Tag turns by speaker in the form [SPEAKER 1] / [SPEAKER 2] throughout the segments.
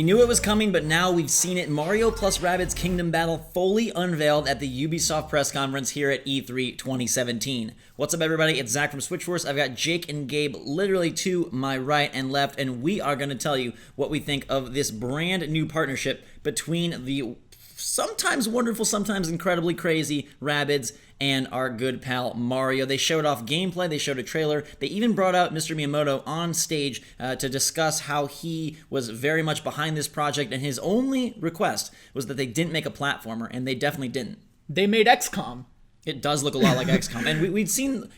[SPEAKER 1] knew it was coming, but now we've seen it. Mario plus Rabbids Kingdom Battle fully unveiled at the Ubisoft press conference here at E3 2017. What's up, everybody? It's Zach from Switchforce. I've got Jake and Gabe literally to my right and left, and we are going to tell you what we think of this brand new partnership between the sometimes wonderful, sometimes incredibly crazy Rabbids and our good pal Mario. They showed off gameplay, they showed a trailer, they even brought out Mr. Miyamoto on stage to discuss how he was very much behind this project, and his only request was that they didn't make a platformer, and they definitely didn't.
[SPEAKER 2] They made XCOM.
[SPEAKER 1] It does look a lot like XCOM, and we'd seen,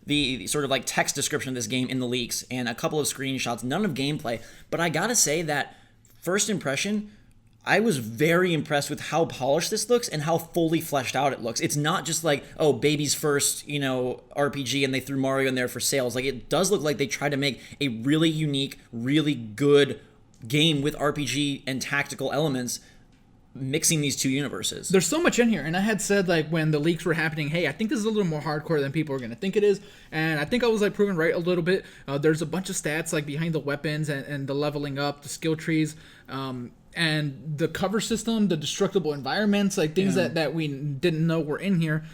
[SPEAKER 1] the sort of like text description of this game in the leaks, and a couple of screenshots, none of gameplay, but I gotta say that first impression, I was very impressed with how polished this looks and how fully fleshed out it looks. It's not just like, oh, baby's first, RPG and they threw Mario in there for sales. Like, it does look like they tried to make a really unique, really good game with RPG and tactical elements, mixing these two universes.
[SPEAKER 2] There's so much in here, and I had said, like, when the leaks were happening, hey, I think this is a little more hardcore than people are going to think it is, and I think I was, like, proven right a little bit. There's a bunch of stats, like, behind the weapons and the leveling up, the skill trees, and the cover system, the destructible environments, like things that we didn't know were in here.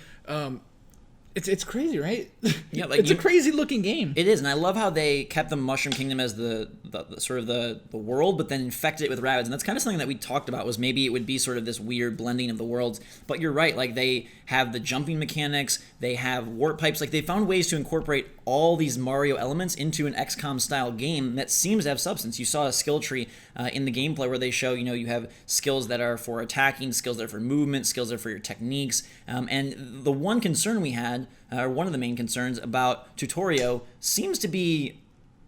[SPEAKER 2] It's crazy, right? Yeah, like it's a crazy looking game.
[SPEAKER 1] It is, and I love how they kept the Mushroom Kingdom as the sort of the world, but then infected it with Rabbids, and that's kind of something that we talked about, was maybe it would be sort of this weird blending of the worlds. But you're right, like they have the jumping mechanics, they have warp pipes, like they found ways to incorporate all these Mario elements into an XCOM style game that seems to have substance. You saw a skill tree in the gameplay where they show, you have skills that are for attacking, skills that are for movement, skills that are for your techniques, and the one concern we had, or one of the main concerns about Tutorio, seems to be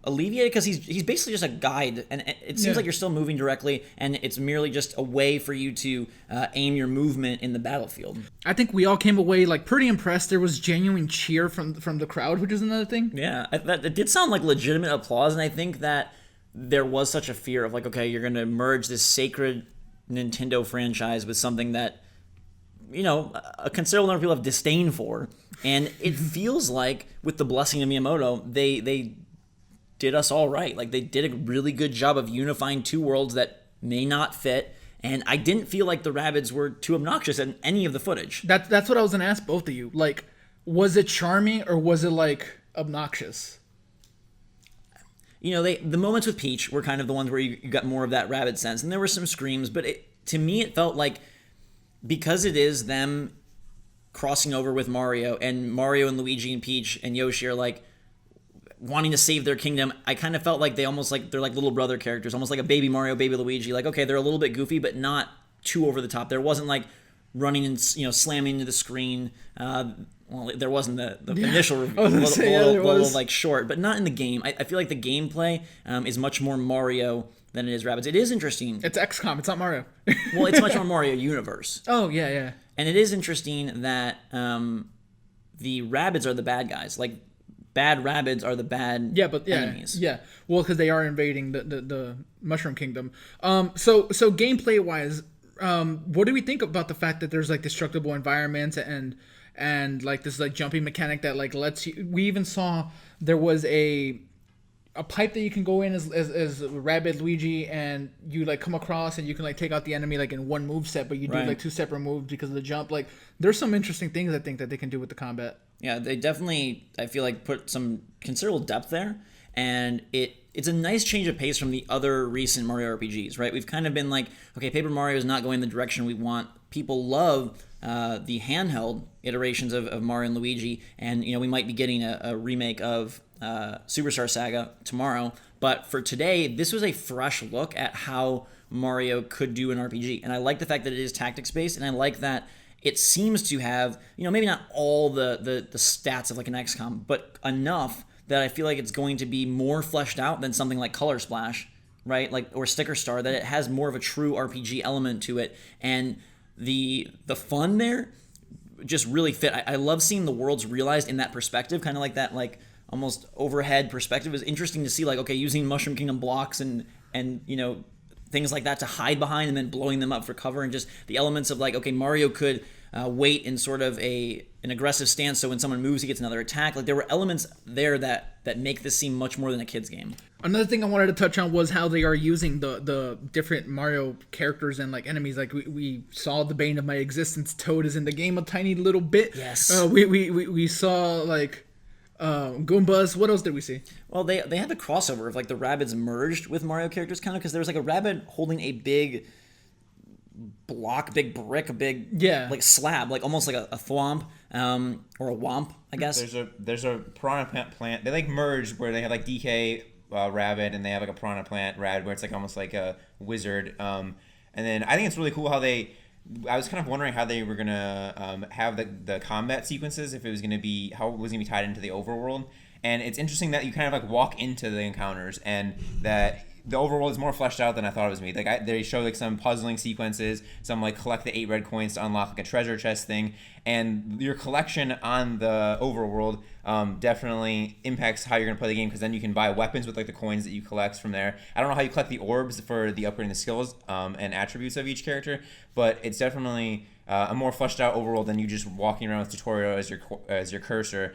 [SPEAKER 1] alleviated because he's basically just a guide, and it seems like you're still moving directly, and it's merely just a way for you to aim your movement in the battlefield.
[SPEAKER 2] I think we all came away like pretty impressed. There was genuine cheer from the crowd, which is another thing.
[SPEAKER 1] Yeah, it did sound like legitimate applause, and I think that there was such a fear of like, okay, you're going to merge this sacred Nintendo franchise with something that a considerable number of people have disdain for, and it feels like with the blessing of Miyamoto, they did us all right. Like, they did a really good job of unifying two worlds that may not fit, and I didn't feel like the Rabbids were too obnoxious in any of the footage.
[SPEAKER 2] That's what I was gonna ask both of you. Like, was it charming or was it like obnoxious?
[SPEAKER 1] The moments with Peach were kind of the ones where you got more of that Rabbid sense, and there were some screams, but to me it felt like, because it is them crossing over with Mario, and Mario and Luigi and Peach and Yoshi are like wanting to save their kingdom, I kind of felt like they're like little brother characters, almost like a baby Mario, baby Luigi. Like, okay, they're a little bit goofy, but not too over the top. There wasn't like running and slamming into the screen. Well, there wasn't the initial little like short, but not in the game. I feel like the gameplay is much more Mario than it is Rabbids. It is interesting.
[SPEAKER 2] It's XCOM. It's not Mario.
[SPEAKER 1] Well, it's much more Mario universe.
[SPEAKER 2] Oh, yeah.
[SPEAKER 1] And it is interesting that the Rabbids are the bad guys. Like, bad Rabbids are the bad enemies.
[SPEAKER 2] Yeah. Well, because they are invading the Mushroom Kingdom. So gameplay-wise, what do we think about the fact that there's, like, destructible environments and like, this, like, jumping mechanic that, like, lets you... We even saw there was a pipe that you can go in as Rabbid Luigi, and you like come across and you can like take out the enemy like in one move set, but you do like two separate moves because of the jump. Like, there's some interesting things I think that they can do with the combat.
[SPEAKER 1] Yeah, they definitely, I feel like, put some considerable depth there, and it's a nice change of pace from the other recent Mario RPGs, right? We've kind of been like, okay, Paper Mario is not going the direction we want. People love the handheld iterations of Mario and Luigi, and we might be getting a remake of Superstar Saga tomorrow, but for today, this was a fresh look at how Mario could do an RPG, and I like the fact that it is tactics based, and I like that it seems to have, maybe not all the stats of like an XCOM, but enough that I feel like it's going to be more fleshed out than something like Color Splash, right? Like, or Sticker Star, that it has more of a true RPG element to it, and the fun there just really fit. I love seeing the worlds realized in that perspective, kind of like that, like, almost overhead perspective. Is interesting to see, like, okay, using Mushroom Kingdom blocks and things like that to hide behind and then blowing them up for cover, and just the elements of like, okay, Mario could wait in sort of an aggressive stance, so when someone moves, he gets another attack. Like there were elements there that make this seem much more than a kid's game.
[SPEAKER 2] Another thing I wanted to touch on was how they are using the different Mario characters and like enemies. Like we saw the bane of my existence. Toad is in the game a tiny little bit.
[SPEAKER 1] Yes.
[SPEAKER 2] We saw like Goombas. What else did we see?
[SPEAKER 1] Well, they had the crossover of like the Rabbids merged with Mario characters kind of, because there was like a Rabbid holding a big block, big brick, a big like slab, like almost like a thwomp or a womp, I guess.
[SPEAKER 3] There's a piranha plant. They like merged where they have like DK Rabbid and they have like a piranha plant Rabbid where it's like almost like a wizard. And then I think it's really cool how I was kind of wondering how they were gonna have the combat sequences, if it was gonna be how it was gonna be tied into the overworld. And it's interesting that you kind of like walk into the encounters and that the overworld is more fleshed out than I thought it was made. Like they show like some puzzling sequences, some like collect the 8 red coins to unlock like a treasure chest thing, and your collection on the overworld definitely impacts how you're gonna play the game, because then you can buy weapons with like the coins that you collect from there. I don't know how you collect the orbs for the upgrading the skills and attributes of each character, but it's definitely a more fleshed out overworld than you just walking around with tutorial as your cursor.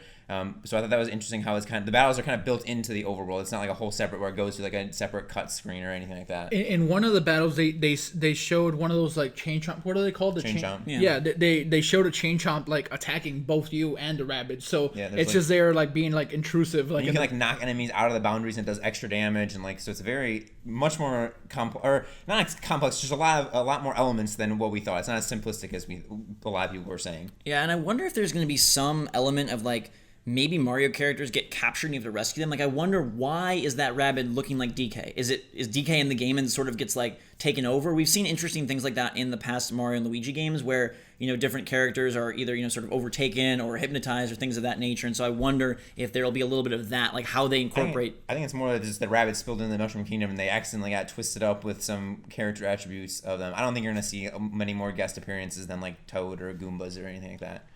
[SPEAKER 3] So I thought that was interesting how it's kind of the battles are kind of built into the overworld. It's not like a whole separate where it goes to like a separate cut screen or anything like that.
[SPEAKER 2] In one of the battles, they showed one of those like chain chomp. What are they called?
[SPEAKER 3] Chain chomp.
[SPEAKER 2] Yeah, they showed a chain chomp like attacking both you and the Rabbids. So it's
[SPEAKER 3] like,
[SPEAKER 2] just there like being like intrusive. Like
[SPEAKER 3] you can like knock enemies out of the boundaries and it does extra damage, and like so it's very much more complex, or not complex, just a lot more elements than what we thought. It's not as simplistic as a lot of people were saying.
[SPEAKER 1] Yeah, and I wonder if there's going to be some element of like maybe Mario characters get captured and you have to rescue them. Like I wonder, why is that Rabbid looking like DK? Is DK in the game and sort of gets like taken over? We've seen interesting things like that in the past Mario and Luigi games where, you know, different characters are either, you know, sort of overtaken or hypnotized or things of that nature. And so I wonder if there'll be a little bit of that, like how they incorporate.
[SPEAKER 3] I think it's more just the Rabbids spilled into the Mushroom Kingdom and they accidentally got twisted up with some character attributes of them. I don't think you're going to see many more guest appearances than like Toad or Goombas or anything like that.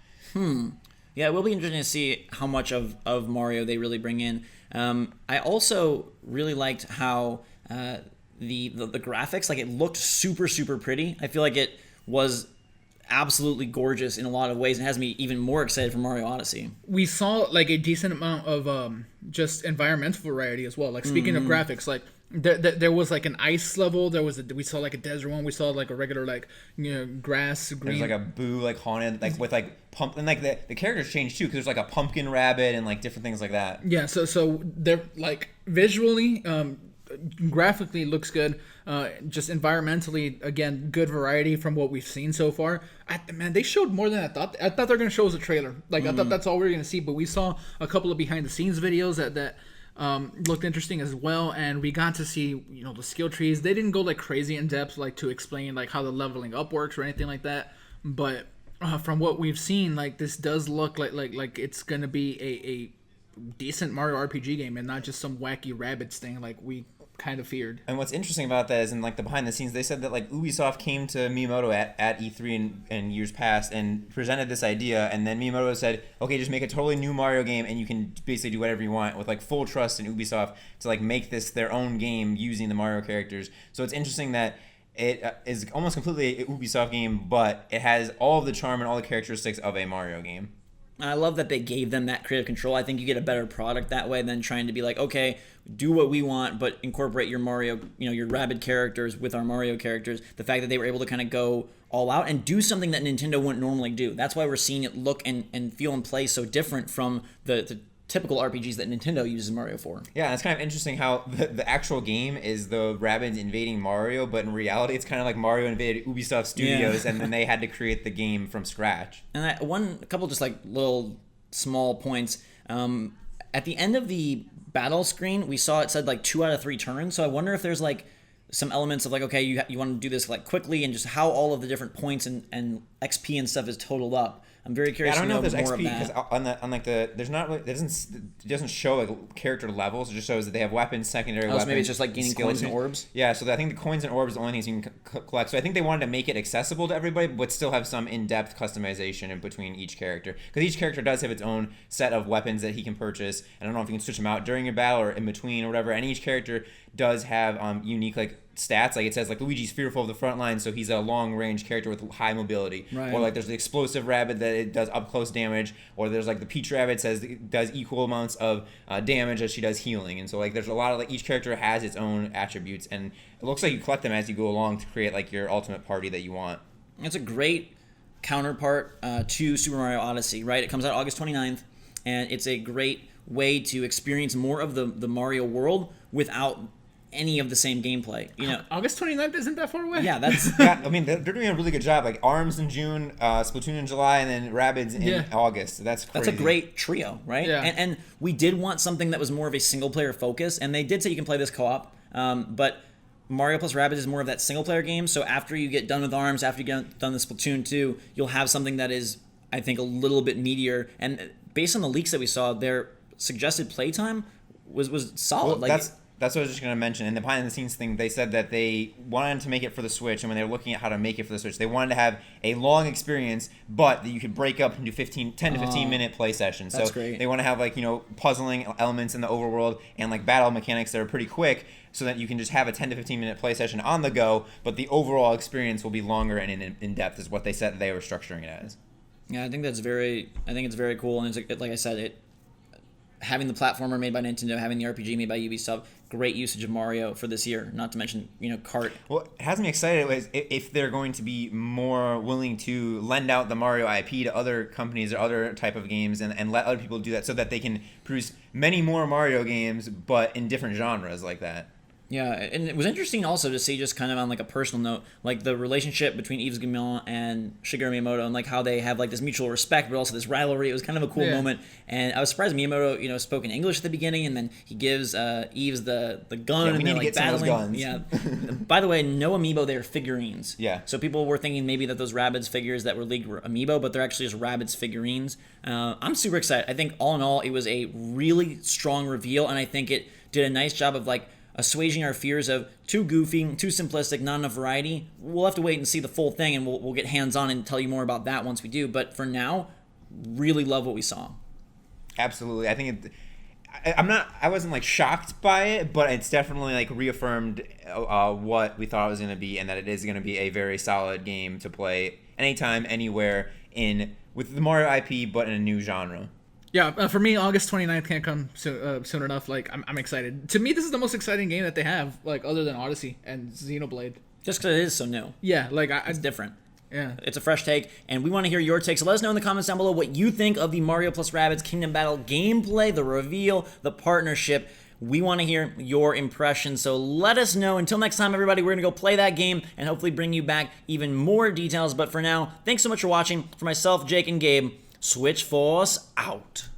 [SPEAKER 1] Yeah, it will be interesting to see how much of Mario they really bring in. I also really liked how the graphics, like it looked super, super pretty. I feel like it was absolutely gorgeous in a lot of ways, and has me even more excited for Mario Odyssey.
[SPEAKER 2] We saw like a decent amount of just environmental variety as well. Like speaking of graphics, like there was like an ice level. We saw like a desert one. We saw like a regular like, you know, grass green.
[SPEAKER 3] There's like a boo like haunted like with like pump, and like the characters change too, because there's like a pumpkin rabbit and like different things like that.
[SPEAKER 2] Yeah, so they're like visually, graphically looks good. Just environmentally, again, good variety from what we've seen so far. Man, they showed more than I thought. I thought they were gonna show us a trailer. Like I thought that's all we were gonna see, but we saw a couple of behind the scenes videos that looked interesting as well, and we got to see, you know, the skill trees. They didn't go like crazy in depth, like to explain like how the leveling up works or anything like that. But from what we've seen, like this does look like it's gonna be a decent Mario RPG game and not just some wacky Rabbids thing like we kind of feared.
[SPEAKER 3] And what's interesting about that is in like the behind the scenes, they said that like Ubisoft came to Miyamoto at E3 in years past and presented this idea, and then Miyamoto said, okay, just make a totally new Mario game and you can basically do whatever you want, with like full trust in Ubisoft to like make this their own game using the Mario characters. So it's interesting that it is almost completely an Ubisoft game, but it has all of the charm and all the characteristics of a Mario game.
[SPEAKER 1] I love that they gave them that creative control. I think you get a better product that way than trying to be like, okay, do what we want, but incorporate your Mario, you know, your Rabbid characters with our Mario characters. The fact that they were able to kind of go all out and do something that Nintendo wouldn't normally do. That's why we're seeing it look and feel and play so different from the typical RPGs that Nintendo uses Mario for.
[SPEAKER 3] Yeah, and it's kind of interesting how the actual game is the Rabbids invading Mario, but in reality it's kind of like Mario invaded Ubisoft Studios, and then they had to create the game from scratch.
[SPEAKER 1] And a couple just like little small points. At the end of the battle screen, we saw it said like 2 out of 3 turns, so I wonder if there's like some elements of like, okay, you want to do this like quickly, and just how all of the different points and XP and stuff is totaled up. I'm very curious.
[SPEAKER 3] I don't know if there's
[SPEAKER 1] more
[SPEAKER 3] XP, because there's not really, it doesn't show like character levels. It just shows that they have weapons, secondary weapons.
[SPEAKER 1] So maybe it's just like gaining coins and orbs.
[SPEAKER 3] Yeah, so I think the coins and orbs are the only things you can collect. So I think they wanted to make it accessible to everybody, but still have some in-depth customization in between each character, because each character does have its own set of weapons that he can purchase. I don't know if you can switch them out during your battle or in between or whatever. And each character does have unique like stats. Like it says like Luigi's fearful of the front line, so he's a long range character with high mobility.
[SPEAKER 1] Right.
[SPEAKER 3] Or like there's the explosive rabbit that it does up close damage. Or there's like the Peach rabbit says it does equal amounts of damage as she does healing. And so like there's a lot of like each character has its own attributes, and it looks like you collect them as you go along to create like your ultimate party that you want.
[SPEAKER 1] It's a great counterpart to Super Mario Odyssey, right? It comes out August 29th, and it's a great way to experience more of the Mario world without any of the same gameplay. You know,
[SPEAKER 2] August 29th isn't that far away.
[SPEAKER 1] yeah, that's
[SPEAKER 3] Yeah, I mean they're doing a really good job. Like ARMS in June, Splatoon in July, and then Rabbids in August. That's crazy.
[SPEAKER 1] that's a great trio, right?
[SPEAKER 2] Yeah.
[SPEAKER 1] And we did want something that was more of a single player focus, and they did say you can play this co-op, but Mario plus Rabbids is more of that single player game. So after you get done with ARMS, after you get done with Splatoon 2, you'll have something that is, I think, a little bit meatier. And based on the leaks that we saw, their suggested playtime was solid.
[SPEAKER 3] Well, that's what I was just going to mention. In the behind the scenes thing, they said that they wanted to make it for the Switch, and when they were looking at how to make it for the Switch, they wanted to have a long experience, but that you could break up into 10 to 15 minute play sessions.
[SPEAKER 1] That's
[SPEAKER 3] so
[SPEAKER 1] great.
[SPEAKER 3] They want to have like, puzzling elements in the overworld and like battle mechanics that are pretty quick, so that you can just have a 10 to 15 minute play session on the go, but the overall experience will be longer and in depth is what they said they were structuring it as.
[SPEAKER 1] Yeah, I think it's very cool, and it's like I said, having the platformer made by Nintendo, having the RPG made by Ubisoft, great usage of Mario for this year. Not to mention, Kart.
[SPEAKER 3] Well, it has me excited if they're going to be more willing to lend out the Mario IP to other companies or other type of games and let other people do that so that they can produce many more Mario games, but in different genres like that.
[SPEAKER 1] Yeah, and it was interesting also to see, just kind of on like a personal note, like the relationship between Yves Guillemot and Shigeru Miyamoto, and like how they have like this mutual respect, but also this rivalry. It was kind of a cool moment, and I was surprised Miyamoto, spoke in English at the beginning, and then he gives Yves the gun,
[SPEAKER 3] we
[SPEAKER 1] and
[SPEAKER 3] need
[SPEAKER 1] they're
[SPEAKER 3] to
[SPEAKER 1] like
[SPEAKER 3] get some of
[SPEAKER 1] battling.
[SPEAKER 3] those
[SPEAKER 1] Yeah. By the way, no amiibo, they're figurines.
[SPEAKER 3] Yeah.
[SPEAKER 1] So people were thinking maybe that those Rabbids figures that were leaked were amiibo, but they're actually just Rabbids figurines. I'm super excited. I think all in all, it was a really strong reveal, and I think it did a nice job of like assuaging our fears of too goofy, too simplistic, not enough variety. We'll have to wait and see the full thing, and we'll get hands-on and tell you more about that once we do. But for now, really love what we saw.
[SPEAKER 3] Absolutely. I think I wasn't like shocked by it, but it's definitely like reaffirmed what we thought it was going to be, and that it is going to be a very solid game to play anytime, anywhere with the Mario IP, but in a new genre.
[SPEAKER 2] Yeah, for me, August 29th can't come soon enough. Like, I'm excited. To me, this is the most exciting game that they have, like, other than Odyssey and Xenoblade.
[SPEAKER 1] Just because it is so new.
[SPEAKER 2] Yeah, like,
[SPEAKER 1] It's different.
[SPEAKER 2] Yeah.
[SPEAKER 1] It's a fresh take, and we want to hear your take. So let us know in the comments down below what you think of the Mario plus Rabbids Kingdom Battle gameplay, the reveal, the partnership. We want to hear your impressions, so let us know. Until next time, everybody, we're going to go play that game and hopefully bring you back even more details. But for now, thanks so much for watching. For myself, Jake, and Gabe, Switch Force out.